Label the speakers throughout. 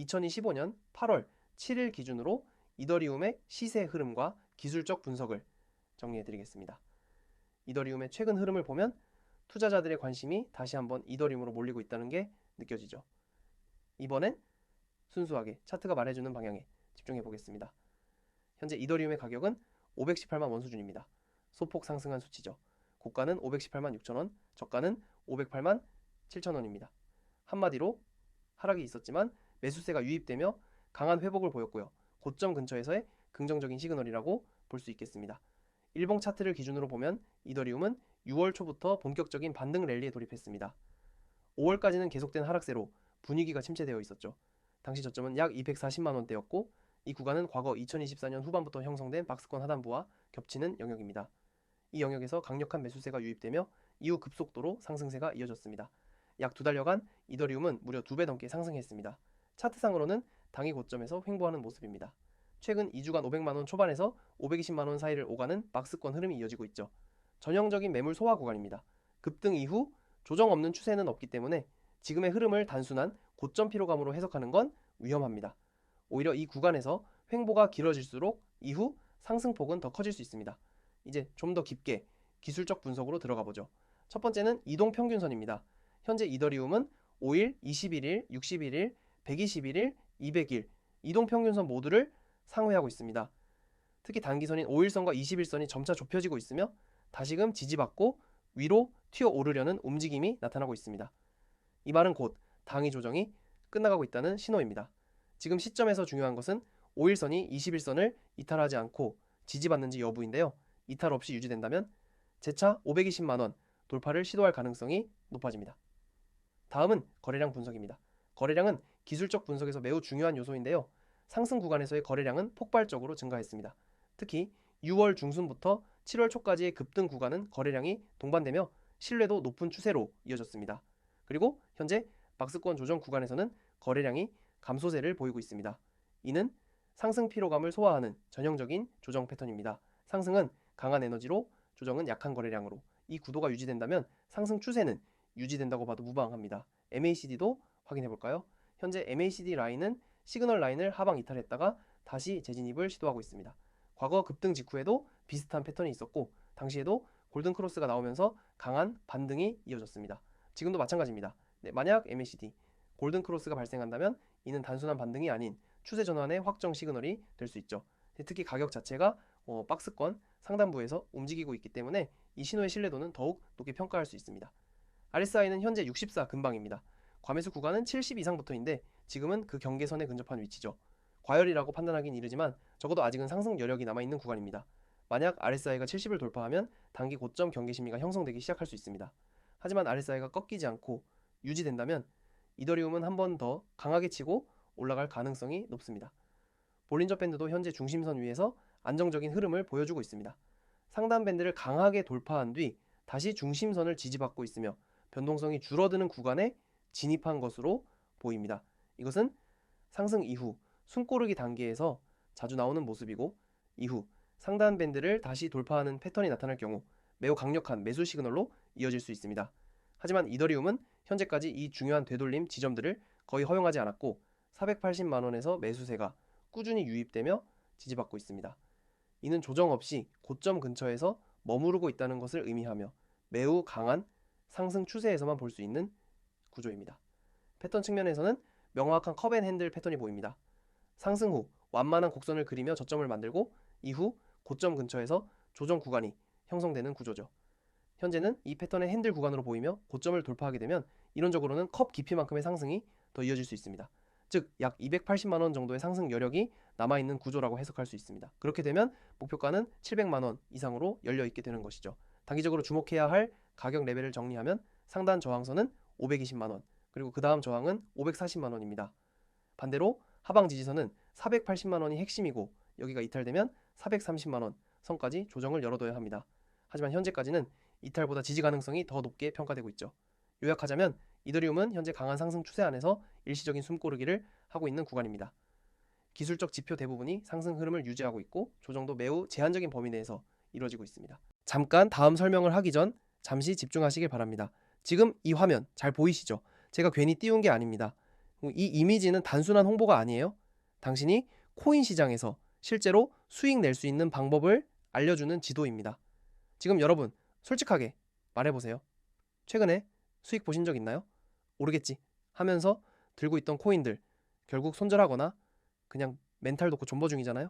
Speaker 1: 2025년 8월 7일 기준으로 이더리움의 시세 흐름과 기술적 분석을 정리해 드리겠습니다. 이더리움의 최근 흐름을 보면 투자자들의 관심이 다시 한번 이더리움으로 몰리고 있다는 게 느껴지죠. 이번엔 순수하게 차트가 말해주는 방향에 집중해 보겠습니다. 현재 이더리움의 가격은 518만 원 수준입니다. 소폭 상승한 수치죠. 고가는 518만 6천원, 저가는 508만 7천원입니다. 한마디로 하락이 있었지만 매수세가 유입되며 강한 회복을 보였고요. 고점 근처에서의 긍정적인 시그널이라고 볼 수 있겠습니다. 일봉 차트를 기준으로 보면 이더리움은 6월 초부터 본격적인 반등 랠리에 돌입했습니다. 5월까지는 계속된 하락세로 분위기가 침체되어 있었죠. 당시 저점은 약 240만 원대였고 이 구간은 과거 2024년 후반부터 형성된 박스권 하단부와 겹치는 영역입니다. 이 영역에서 강력한 매수세가 유입되며 이후 급속도로 상승세가 이어졌습니다. 약 2달여간 이더리움은 무려 2배 넘게 상승했습니다. 차트상으로는 당일 고점에서 횡보하는 모습입니다. 최근 2주간 500만원 초반에서 520만원 사이를 오가는 박스권 흐름이 이어지고 있죠. 전형적인 매물 소화 구간입니다. 급등 이후 조정 없는 추세는 없기 때문에 지금의 흐름을 단순한 고점 피로감으로 해석하는 건 위험합니다. 오히려 이 구간에서 횡보가 길어질수록 이후 상승폭은 더 커질 수 있습니다. 이제 좀 더 깊게 기술적 분석으로 들어가 보죠. 첫 번째는 이동평균선입니다. 현재 이더리움은 5일, 21일, 61일, 121일, 200일 이동평균선 모두를 상회하고 있습니다. 특히 단기선인 5일선과 21일선이 점차 좁혀지고 있으며 다시금 지지받고 위로 튀어오르려는 움직임이 나타나고 있습니다. 이 말은 곧 당위 조정이 끝나가고 있다는 신호입니다. 지금 시점에서 중요한 것은 5일선이 21선을 이탈하지 않고 지지받는지 여부인데요. 이탈 없이 유지된다면 재차 520만원 돌파를 시도할 가능성이 높아집니다. 다음은 거래량 분석입니다. 거래량은 기술적 분석에서 매우 중요한 요소인데요. 상승 구간에서의 거래량은 폭발적으로 증가했습니다. 특히 6월 중순부터 7월 초까지의 급등 구간은 거래량이 동반되며 신뢰도 높은 추세로 이어졌습니다. 그리고 현재 박스권 조정 구간에서는 거래량이 감소세를 보이고 있습니다. 이는 상승 피로감을 소화하는 전형적인 조정 패턴입니다. 상승은 강한 에너지로, 조정은 약한 거래량으로 이 구도가 유지된다면 상승 추세는 유지된다고 봐도 무방합니다. MACD도 확인해 볼까요? 현재 MACD 라인은 시그널 라인을 하방 이탈했다가 다시 재진입을 시도하고 있습니다. 과거 급등 직후에도 비슷한 패턴이 있었고 당시에도 골든 크로스가 나오면서 강한 반등이 이어졌습니다. 지금도 마찬가지입니다. 만약 MACD 골든 크로스가 발생한다면 이는 단순한 반등이 아닌 추세 전환의 확정 시그널이 될 수 있죠. 특히 가격 자체가 박스권 상단부에서 움직이고 있기 때문에 이 신호의 신뢰도는 더욱 높게 평가할 수 있습니다. RSI는 현재 64 근방입니다. 과매수 구간은 70 이상부터인데 지금은 그 경계선에 근접한 위치죠. 과열이라고 판단하긴 이르지만 적어도 아직은 상승 여력이 남아있는 구간입니다. 만약 RSI가 70을 돌파하면 단기 고점 경계 심리가 형성되기 시작할 수 있습니다. 하지만 RSI가 꺾이지 않고 유지된다면 이더리움은 한 번 더 강하게 치고 올라갈 가능성이 높습니다. 볼린저 밴드도 현재 중심선 위에서 안정적인 흐름을 보여주고 있습니다. 상단 밴드를 강하게 돌파한 뒤 다시 중심선을 지지받고 있으며 변동성이 줄어드는 구간에 진입한 것으로 보입니다. 이것은 상승 이후 숨고르기 단계에서 자주 나오는 모습이고 이후 상단 밴드를 다시 돌파하는 패턴이 나타날 경우 매우 강력한 매수 시그널로 이어질 수 있습니다. 하지만 이더리움은 현재까지 이 중요한 되돌림 지점들을 거의 허용하지 않았고 480만원에서 매수세가 꾸준히 유입되며 지지받고 있습니다. 이는 조정 없이 고점 근처에서 머무르고 있다는 것을 의미하며 매우 강한 상승 추세에서만 볼 수 있는 구조입니다. 패턴 측면에서는 명확한 컵앤핸들 패턴이 보입니다. 상승 후 완만한 곡선을 그리며 저점을 만들고 이후 고점 근처에서 조정 구간이 형성되는 구조죠. 현재는 이 패턴의 핸들 구간으로 보이며 고점을 돌파하게 되면 이론적으로는 컵 깊이만큼의 상승이 더 이어질 수 있습니다. 즉 약 280만원 정도의 상승 여력이 남아있는 구조라고 해석할 수 있습니다. 그렇게 되면 목표가는 700만원 이상으로 열려있게 되는 것이죠. 단기적으로 주목해야 할 가격 레벨을 정리하면 상단 저항선은 520만원 그리고 그 다음 저항은 540만원입니다. 반대로 하방 지지선은 480만원이 핵심이고 여기가 이탈되면 430만원 선까지 조정을 열어둬야 합니다. 하지만 현재까지는 이탈보다 지지 가능성이 더 높게 평가되고 있죠. 요약하자면 이더리움은 현재 강한 상승 추세 안에서 일시적인 숨고르기를 하고 있는 구간입니다. 기술적 지표 대부분이 상승 흐름을 유지하고 있고 조정도 매우 제한적인 범위 내에서 이루어지고 있습니다. 잠깐 다음 설명을 하기 전 잠시 집중하시길 바랍니다. 지금 이 화면 잘 보이시죠? 제가 괜히 띄운 게 아닙니다. 이 이미지는 단순한 홍보가 아니에요. 당신이 코인 시장에서 실제로 수익 낼 수 있는 방법을 알려주는 지도입니다. 지금 여러분 솔직하게 말해보세요. 최근에 수익 보신 적 있나요? 오르겠지 하면서 들고 있던 코인들 결국 손절하거나 그냥 멘탈 놓고 존버 중이잖아요.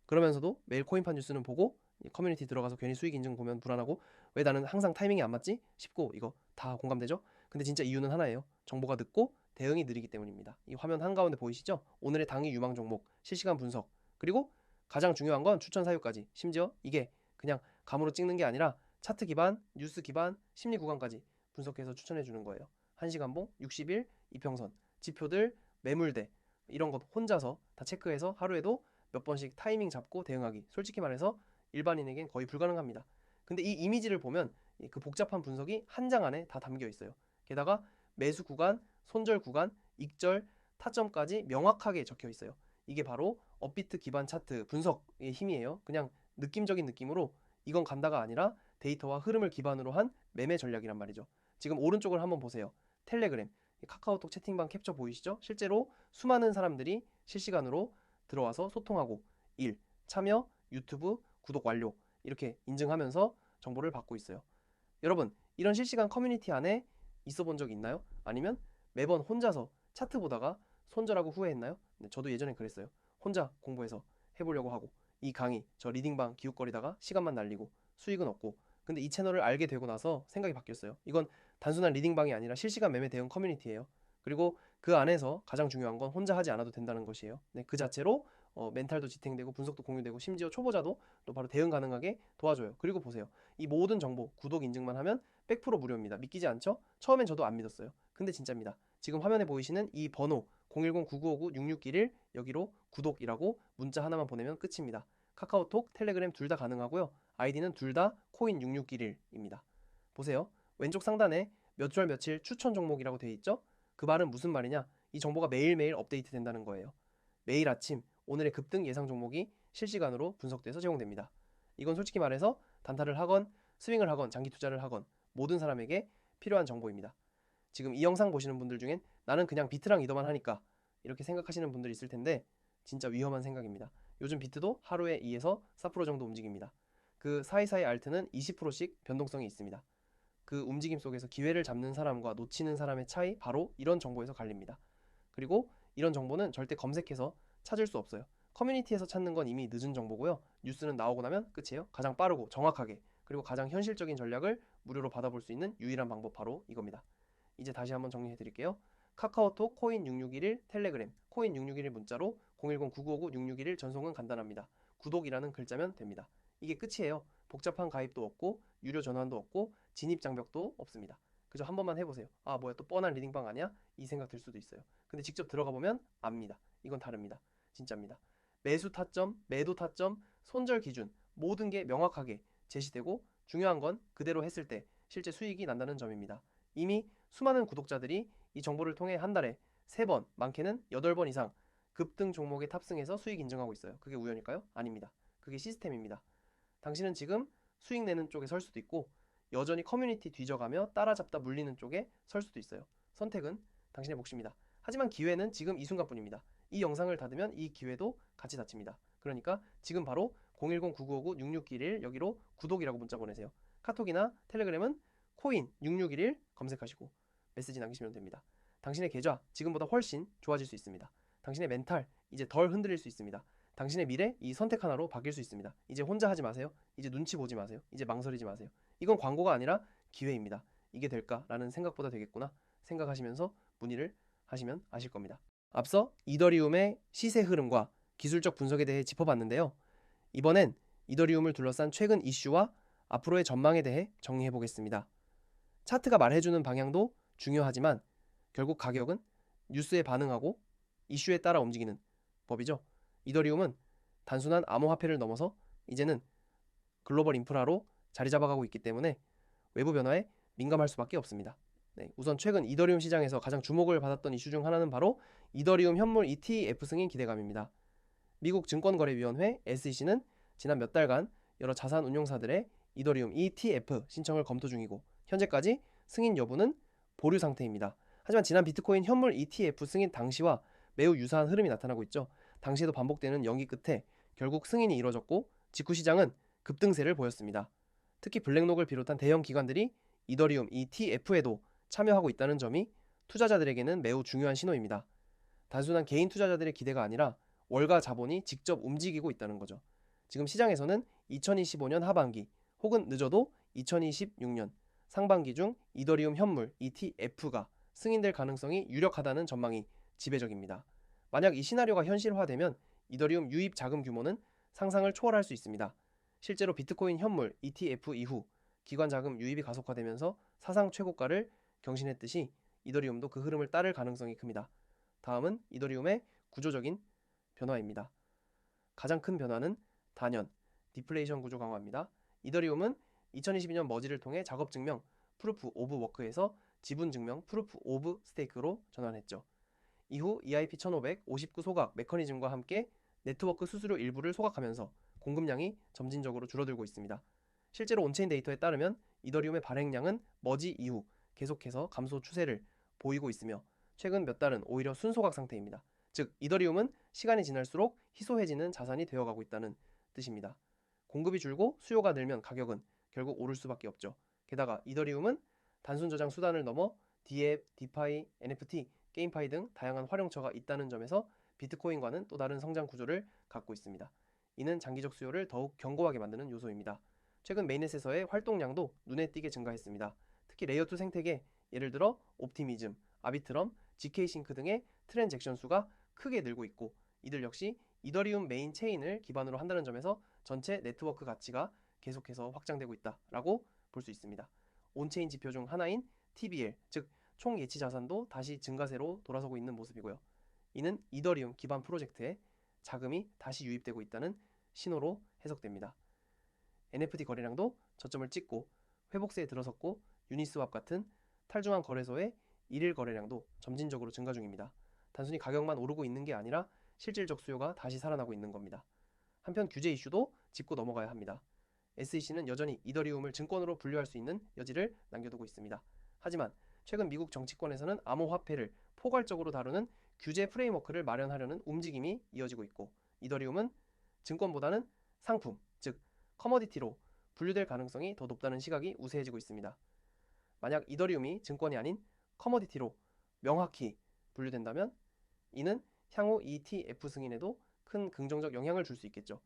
Speaker 1: 그러면서도 매일 코인판 뉴스는 보고 커뮤니티 들어가서 괜히 수익 인증 보면 불안하고 왜 나는 항상 타이밍이 안 맞지 싶고, 이거 다 공감되죠? 근데 진짜 이유는 하나예요. 정보가 늦고 대응이 느리기 때문입니다. 이 화면 한가운데 보이시죠? 오늘의 당일 유망 종목 실시간 분석, 그리고 가장 중요한 건 추천 사유까지. 심지어 이게 그냥 감으로 찍는 게 아니라 차트 기반, 뉴스 기반, 심리 구간까지 분석해서 추천해 주는 거예요. 1시간봉, 60일, 이평선, 지표들, 매물대 이런 것 혼자서 다 체크해서 하루에도 몇 번씩 타이밍 잡고 대응하기, 솔직히 말해서 일반인에겐 거의 불가능합니다. 근데 이 이미지를 보면 그 복잡한 분석이 한 장 안에 다 담겨 있어요. 게다가 매수 구간, 손절 구간, 익절, 타점까지 명확하게 적혀 있어요. 이게 바로 업비트 기반 차트 분석의 힘이에요. 그냥 느낌적인 느낌으로 이건 간다가 아니라 데이터와 흐름을 기반으로 한 매매 전략이란 말이죠. 지금 오른쪽을 한번 보세요. 텔레그램, 카카오톡 채팅방 캡처 보이시죠? 실제로 수많은 사람들이 실시간으로 들어와서 소통하고 일, 참여, 유튜브, 구독 완료 이렇게 인증하면서 정보를 받고 있어요. 여러분, 이런 실시간 커뮤니티 안에 있어 본 적 있나요? 아니면 매번 혼자서 차트 보다가 손절하고 후회했나요? 네, 저도 예전에 그랬어요. 혼자 공부해서 해보려고 하고 이 강의, 저 리딩방 기웃거리다가 시간만 날리고 수익은 없고, 근데 이 채널을 알게 되고 나서 생각이 바뀌었어요. 이건 단순한 리딩방이 아니라 실시간 매매 대응 커뮤니티예요. 그리고 그 안에서 가장 중요한 건 혼자 하지 않아도 된다는 것이에요. 네, 그 자체로 멘탈도 지탱되고 분석도 공유되고 심지어 초보자도 또 바로 대응 가능하게 도와줘요. 그리고 보세요. 이 모든 정보 구독 인증만 하면 100% 무료입니다. 믿기지 않죠? 처음엔 저도 안 믿었어요. 근데 진짜입니다. 지금 화면에 보이시는 이 번호 010-9959-6611 여기로 구독이라고 문자 하나만 보내면 끝입니다. 카카오톡, 텔레그램 둘 다 가능하고요. 아이디는 둘 다 코인 6611입니다. 보세요. 왼쪽 상단에 몇 월 며칠 추천 종목이라고 되어 있죠? 그 말은 무슨 말이냐? 이 정보가 매일매일 업데이트 된다는 거예요. 매일 아침 오늘의 급등 예상 종목이 실시간으로 분석돼서 제공됩니다. 이건 솔직히 말해서 단타를 하건 스윙을 하건 장기 투자를 하건 모든 사람에게 필요한 정보입니다. 지금 이 영상 보시는 분들 중엔 나는 그냥 비트랑 이더만 하니까 이렇게 생각하시는 분들이 있을 텐데 진짜 위험한 생각입니다. 요즘 비트도 하루에 2에서 4% 정도 움직입니다. 그 사이사이 알트는 20%씩 변동성이 있습니다. 그 움직임 속에서 기회를 잡는 사람과 놓치는 사람의 차이, 바로 이런 정보에서 갈립니다. 그리고 이런 정보는 절대 검색해서 찾을 수 없어요. 커뮤니티에서 찾는 건 이미 늦은 정보고요. 뉴스는 나오고 나면 끝이에요. 가장 빠르고 정확하게 그리고 가장 현실적인 전략을 무료로 받아볼 수 있는 유일한 방법, 바로 이겁니다. 이제 다시 한번 정리해 드릴게요. 카카오톡 코인 6611, 텔레그램 코인 6611 문자로 010-9959-6611, 전송은 간단합니다. 구독이라는 글자면 됩니다. 이게 끝이에요. 복잡한 가입도 없고 유료 전환도 없고 진입 장벽도 없습니다. 그저 한 번만 해보세요. 아, 뭐야, 또 뻔한 리딩방 아니야? 이 생각 들 수도 있어요. 근데 직접 들어가 보면 압니다. 이건 다릅니다. 진짜입니다. 매수 타점, 매도 타점, 손절 기준 모든 게 명확하게 제시되고, 중요한 건 그대로 했을 때 실제 수익이 난다는 점입니다. 이미 수많은 구독자들이 이 정보를 통해 한 달에 3번, 많게는 8번 이상 급등 종목에 탑승해서 수익 인증하고 있어요. 그게 우연일까요? 아닙니다. 그게 시스템입니다. 당신은 지금 수익 내는 쪽에 설 수도 있고 여전히 커뮤니티 뒤져가며 따라잡다 물리는 쪽에 설 수도 있어요. 선택은 당신의 몫입니다. 하지만 기회는 지금 이 순간뿐입니다. 이 영상을 닫으면 이 기회도 같이 닫힙니다. 그러니까 지금 바로 010-9959-6611 여기로 구독이라고 문자 보내세요. 카톡이나 텔레그램은 코인 6611 검색하시고 메시지 남기시면 됩니다. 당신의 계좌 지금보다 훨씬 좋아질 수 있습니다. 당신의 멘탈 이제 덜 흔들릴 수 있습니다. 당신의 미래 이 선택 하나로 바뀔 수 있습니다. 이제 혼자 하지 마세요. 이제 눈치 보지 마세요. 이제 망설이지 마세요. 이건 광고가 아니라 기회입니다. 이게 될까라는 생각보다 되겠구나 생각하시면서 문의를 하시면 아실 겁니다. 앞서 이더리움의 시세 흐름과 기술적 분석에 대해 짚어봤는데요. 이번엔 이더리움을 둘러싼 최근 이슈와 앞으로의 전망에 대해 정리해 보겠습니다. 차트가 말해주는 방향도 중요하지만 결국 가격은 뉴스에 반응하고 이슈에 따라 움직이는 법이죠. 이더리움은 단순한 암호화폐를 넘어서 이제는 글로벌 인프라로 자리 잡아가고 있기 때문에 외부 변화에 민감할 수밖에 없습니다. 네, 우선 최근 이더리움 시장에서 가장 주목을 받았던 이슈 중 하나는 바로 이더리움 현물 ETF 승인 기대감입니다. 미국 증권거래위원회 SEC는 지난 몇 달간 여러 자산 운용사들의 이더리움 ETF 신청을 검토 중이고 현재까지 승인 여부는 보류 상태입니다. 하지만 지난 비트코인 현물 ETF 승인 당시와 매우 유사한 흐름이 나타나고 있죠. 당시에도 반복되는 연기 끝에 결국 승인이 이뤄졌고 직후 시장은 급등세를 보였습니다. 특히 블랙록을 비롯한 대형 기관들이 이더리움 ETF에도 참여하고 있다는 점이 투자자들에게는 매우 중요한 신호입니다. 단순한 개인 투자자들의 기대가 아니라 월가 자본이 직접 움직이고 있다는 거죠. 지금 시장에서는 2025년 하반기 혹은 늦어도 2026년 상반기 중 이더리움 현물 ETF가 승인될 가능성이 유력하다는 전망이 지배적입니다. 만약 이 시나리오가 현실화되면 이더리움 유입 자금 규모는 상상을 초월할 수 있습니다. 실제로 비트코인 현물 ETF 이후 기관 자금 유입이 가속화되면서 사상 최고가를 경신했듯이 이더리움도 그 흐름을 따를 가능성이 큽니다. 다음은 이더리움의 구조적인 변화입니다. 가장 큰 변화는 단연 디플레이션 구조 강화입니다. 이더리움은 2022년 머지를 통해 작업 증명 프루프 오브 워크에서 지분 증명 프루프 오브 스테이크로 전환했죠. 이후 EIP 1500 59 소각 메커니즘과 함께 네트워크 수수료 일부를 소각하면서 공급량이 점진적으로 줄어들고 있습니다. 실제로 온체인 데이터에 따르면 이더리움의 발행량은 머지 이후 계속해서 감소 추세를 보이고 있으며 최근 몇 달은 오히려 순소각 상태입니다. 즉 이더리움은 시간이 지날수록 희소해지는 자산이 되어가고 있다는 뜻입니다. 공급이 줄고 수요가 늘면 가격은 결국 오를 수밖에 없죠. 게다가 이더리움은 단순 저장 수단을 넘어 디앱, 디파이, NFT, 게임파이 등 다양한 활용처가 있다는 점에서 비트코인과는 또 다른 성장 구조를 갖고 있습니다. 이는 장기적 수요를 더욱 견고하게 만드는 요소입니다. 최근 메인넷에서의 활동량도 눈에 띄게 증가했습니다. 특히 레이어2 생태계, 예를 들어 옵티미즘, 아비트럼, GK싱크 등의 트랜잭션 수가 크게 늘고 있고 이들 역시 이더리움 메인 체인을 기반으로 한다는 점에서 전체 네트워크 가치가 계속해서 확장되고 있다라고 볼 수 있습니다. 온체인 지표 중 하나인 TBL, 즉 총 예치 자산도 다시 증가세로 돌아서고 있는 모습이고요. 이는 이더리움 기반 프로젝트에 자금이 다시 유입되고 있다는 신호로 해석됩니다. NFT 거래량도 저점을 찍고 회복세에 들어섰고 유니스왑 같은 탈중앙 거래소의 일일 거래량도 점진적으로 증가 중입니다. 단순히 가격만 오르고 있는 게 아니라 실질적 수요가 다시 살아나고 있는 겁니다. 한편 규제 이슈도 짚고 넘어가야 합니다. SEC는 여전히 이더리움을 증권으로 분류할 수 있는 여지를 남겨두고 있습니다. 하지만 최근 미국 정치권에서는 암호화폐를 포괄적으로 다루는 규제 프레임워크를 마련하려는 움직임이 이어지고 있고 이더리움은 증권보다는 상품, 즉 커머디티로 분류될 가능성이 더 높다는 시각이 우세해지고 있습니다. 만약 이더리움이 증권이 아닌 커머디티로 명확히 분류된다면 이는 향후 ETF 승인에도 큰 긍정적 영향을 줄 수 있겠죠.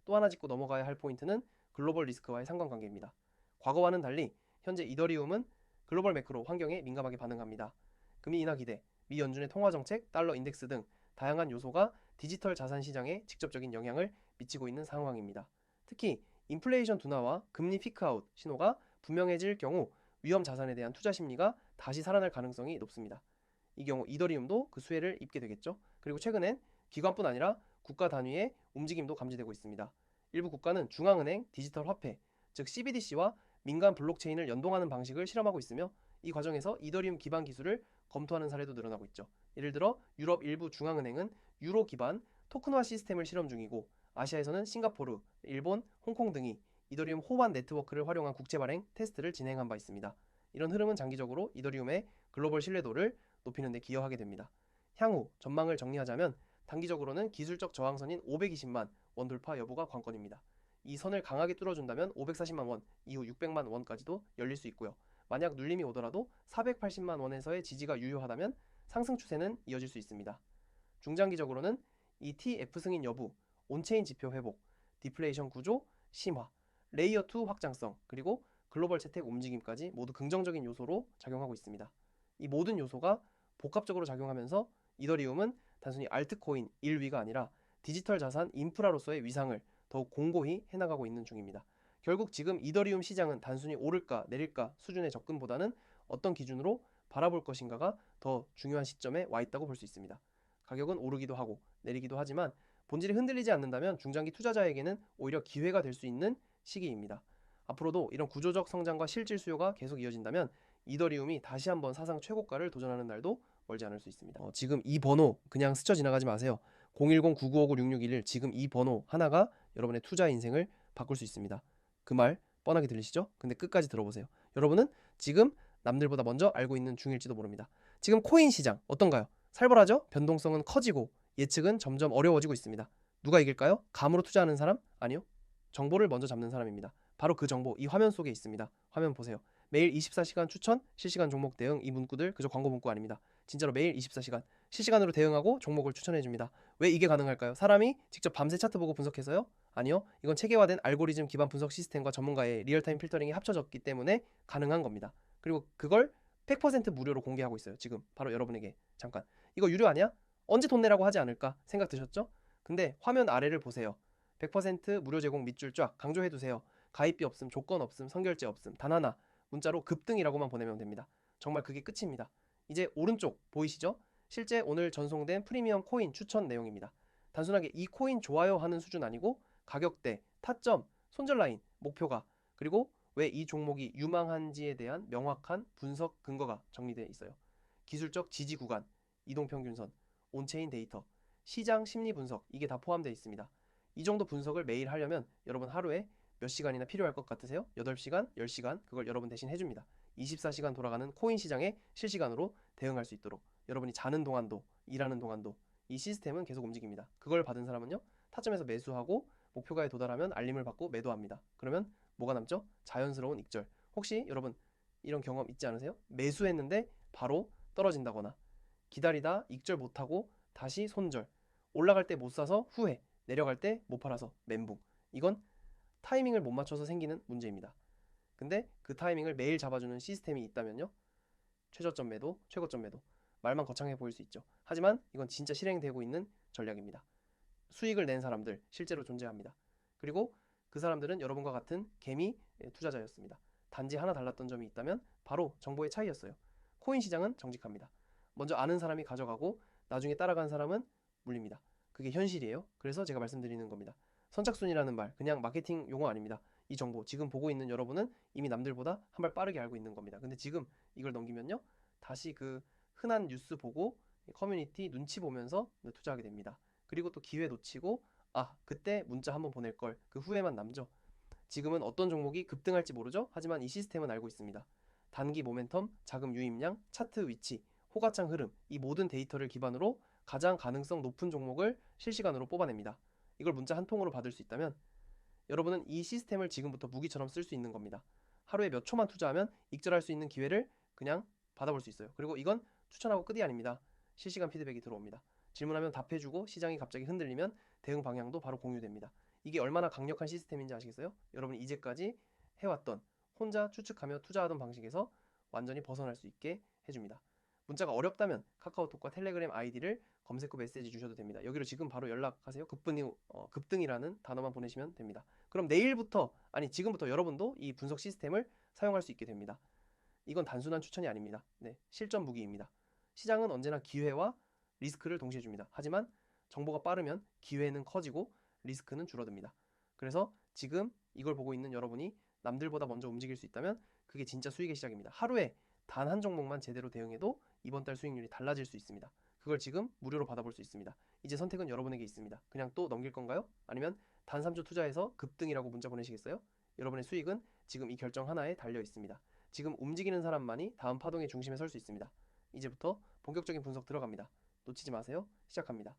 Speaker 1: 또 하나 짚고 넘어가야 할 포인트는 글로벌 리스크와의 상관관계입니다. 과거와는 달리 현재 이더리움은 글로벌 매크로 환경에 민감하게 반응합니다. 금리 인하 기대, 미 연준의 통화 정책, 달러 인덱스 등 다양한 요소가 디지털 자산 시장에 직접적인 영향을 미치고 있는 상황입니다. 특히 인플레이션 둔화와 금리 피크아웃 신호가 분명해질 경우 위험 자산에 대한 투자 심리가 다시 살아날 가능성이 높습니다. 이 경우 이더리움도 그 수혜를 입게 되겠죠. 그리고 최근엔 기관뿐 아니라 국가 단위의 움직임도 감지되고 있습니다. 일부 국가는 중앙은행 디지털 화폐, 즉 CBDC와 민간 블록체인을 연동하는 방식을 실험하고 있으며 이 과정에서 이더리움 기반 기술을 검토하는 사례도 늘어나고 있죠. 예를 들어 유럽 일부 중앙은행은 유로 기반 토큰화 시스템을 실험 중이고 아시아에서는 싱가포르, 일본, 홍콩 등이 이더리움 호환 네트워크를 활용한 국제 발행 테스트를 진행한 바 있습니다. 이런 흐름은 장기적으로 이더리움의 글로벌 신뢰도를 높이는 데 기여하게 됩니다. 향후 전망을 정리하자면 단기적으로는 기술적 저항선인 520만 원 돌파 여부가 관건입니다. 이 선을 강하게 뚫어준다면 540만 원, 이후 600만 원까지도 열릴 수 있고요. 만약 눌림이 오더라도 480만 원에서의 지지가 유효하다면 상승 추세는 이어질 수 있습니다. 중장기적으로는 ETF 승인 여부, 온체인 지표 회복, 디플레이션 구조, 심화, 레이어2 확장성, 그리고 글로벌 채택 움직임까지 모두 긍정적인 요소로 작용하고 있습니다. 이 모든 요소가 복합적으로 작용하면서 이더리움은 단순히 알트코인 1위가 아니라 디지털 자산 인프라로서의 위상을 더욱 공고히 해나가고 있는 중입니다. 결국 지금 이더리움 시장은 단순히 오를까 내릴까 수준의 접근보다는 어떤 기준으로 바라볼 것인가가 더 중요한 시점에 와 있다고 볼 수 있습니다. 가격은 오르기도 하고 내리기도 하지만 본질이 흔들리지 않는다면 중장기 투자자에게는 오히려 기회가 될 수 있는 시기입니다. 앞으로도 이런 구조적 성장과 실질 수요가 계속 이어진다면 이더리움이 다시 한번 사상 최고가를 도전하는 날도 멀지 않을 수 있습니다. 지금 이 번호 그냥 스쳐 지나가지 마세요. 010-9959-6611 지금 이 번호 하나가 여러분의 투자 인생을 바꿀 수 있습니다. 그 말 뻔하게 들리시죠? 근데 끝까지 들어보세요. 여러분은 지금 남들보다 먼저 알고 있는 중일지도 모릅니다. 지금 코인 시장 어떤가요? 살벌하죠? 변동성은 커지고 예측은 점점 어려워지고 있습니다. 누가 이길까요? 감으로 투자하는 사람? 아니요. 정보를 먼저 잡는 사람입니다. 바로 그 정보 이 화면 속에 있습니다. 화면 보세요. 매일 24시간 추천, 실시간 종목 대응 이 문구들 그저 광고 문구 아닙니다. 진짜로 매일 24시간 실시간으로 대응하고 종목을 추천해줍니다. 왜 이게 가능할까요? 사람이 직접 밤새 차트 보고 분석해서요? 아니요. 이건 체계화된 알고리즘 기반 분석 시스템과 전문가의 리얼타임 필터링이 합쳐졌기 때문에 가능한 겁니다. 그리고 그걸 100% 무료로 공개하고 있어요. 지금 바로 여러분에게 잠깐 이거 유료 아니야? 언제 돈 내라고 하지 않을까 생각 드셨죠? 근데 화면 아래를 보세요. 100% 무료 제공 밑줄 쫙 강조해두세요. 가입비 없음, 조건 없음, 선결제 없음, 단 하나 문자로 급등이라고만 보내면 됩니다. 정말 그게 끝입니다. 이제 오른쪽 보이시죠? 실제 오늘 전송된 프리미엄 코인 추천 내용입니다. 단순하게 이 코인 좋아요 하는 수준 아니고 가격대, 타점, 손절 라인, 목표가 그리고 왜 이 종목이 유망한지에 대한 명확한 분석 근거가 정리되어 있어요. 기술적 지지 구간, 이동평균선, 온체인 데이터, 시장 심리 분석 이게 다 포함되어 있습니다. 이 정도 분석을 매일 하려면 여러분 하루에 몇 시간이나 필요할 것 같으세요? 8시간, 10시간 그걸 여러분 대신 해줍니다. 24시간 돌아가는 코인 시장에 실시간으로 대응할 수 있도록 여러분이 자는 동안도 일하는 동안도 이 시스템은 계속 움직입니다. 그걸 받은 사람은요 타점에서 매수하고 목표가에 도달하면 알림을 받고 매도합니다. 그러면 뭐가 남죠? 자연스러운 익절. 혹시 여러분 이런 경험 있지 않으세요? 매수했는데 바로 떨어진다거나 기다리다 익절 못하고 다시 손절 올라갈 때 못 사서 후회 내려갈 때 못 팔아서 멘붕 이건 타이밍을 못 맞춰서 생기는 문제입니다. 근데 그 타이밍을 매일 잡아주는 시스템이 있다면요 최저점 매도, 최고점 매도 말만 거창해 보일 수 있죠. 하지만 이건 진짜 실행되고 있는 전략입니다. 수익을 낸 사람들 실제로 존재합니다. 그리고 그 사람들은 여러분과 같은 개미 투자자였습니다. 단지 하나 달랐던 점이 있다면 바로 정보의 차이였어요. 코인 시장은 정직합니다. 먼저 아는 사람이 가져가고 나중에 따라간 사람은 물립니다. 그게 현실이에요. 그래서 제가 말씀드리는 겁니다. 선착순이라는 말 그냥 마케팅 용어 아닙니다. 이 정보 지금 보고 있는 여러분은 이미 남들보다 한 발 빠르게 알고 있는 겁니다. 근데 지금 이걸 넘기면요 다시 그 흔한 뉴스 보고 커뮤니티 눈치 보면서 투자하게 됩니다. 그리고 또 기회 놓치고 아 그때 문자 한번 보낼 걸 그 후회만 남죠. 지금은 어떤 종목이 급등할지 모르죠. 하지만 이 시스템은 알고 있습니다. 단기 모멘텀, 자금 유입량, 차트 위치, 호가창 흐름 이 모든 데이터를 기반으로 가장 가능성 높은 종목을 실시간으로 뽑아냅니다. 이걸 문자 한 통으로 받을 수 있다면 여러분은 이 시스템을 지금부터 무기처럼 쓸 수 있는 겁니다. 하루에 몇 초만 투자하면 익절할 수 있는 기회를 그냥 받아볼 수 있어요. 그리고 이건 추천하고 끝이 아닙니다. 실시간 피드백이 들어옵니다. 질문하면 답해주고 시장이 갑자기 흔들리면 대응 방향도 바로 공유됩니다. 이게 얼마나 강력한 시스템인지 아시겠어요? 여러분이 이제까지 해왔던 혼자 추측하며 투자하던 방식에서 완전히 벗어날 수 있게 해줍니다. 문자가 어렵다면 카카오톡과 텔레그램 아이디를 검색 후 메시지 주셔도 됩니다. 여기로 지금 바로 연락하세요. 급등이라는 단어만 보내시면 됩니다. 그럼 내일부터 아니 지금부터 여러분도 이 분석 시스템을 사용할 수 있게 됩니다. 이건 단순한 추천이 아닙니다. 네, 실전 무기입니다. 시장은 언제나 기회와 리스크를 동시에 줍니다. 하지만 정보가 빠르면 기회는 커지고 리스크는 줄어듭니다. 그래서 지금 이걸 보고 있는 여러분이 남들보다 먼저 움직일 수 있다면 그게 진짜 수익의 시작입니다. 하루에 단 한 종목만 제대로 대응해도 이번 달 수익률이 달라질 수 있습니다. 그걸 지금 무료로 받아볼 수 있습니다. 이제 선택은 여러분에게 있습니다. 그냥 또 넘길 건가요? 아니면 단 3주 투자해서 급등이라고 문자 보내시겠어요? 여러분의 수익은 지금 이 결정 하나에 달려 있습니다. 지금 움직이는 사람만이 다음 파동의 중심에 설 수 있습니다. 이제부터 본격적인 분석 들어갑니다. 놓치지 마세요. 시작합니다.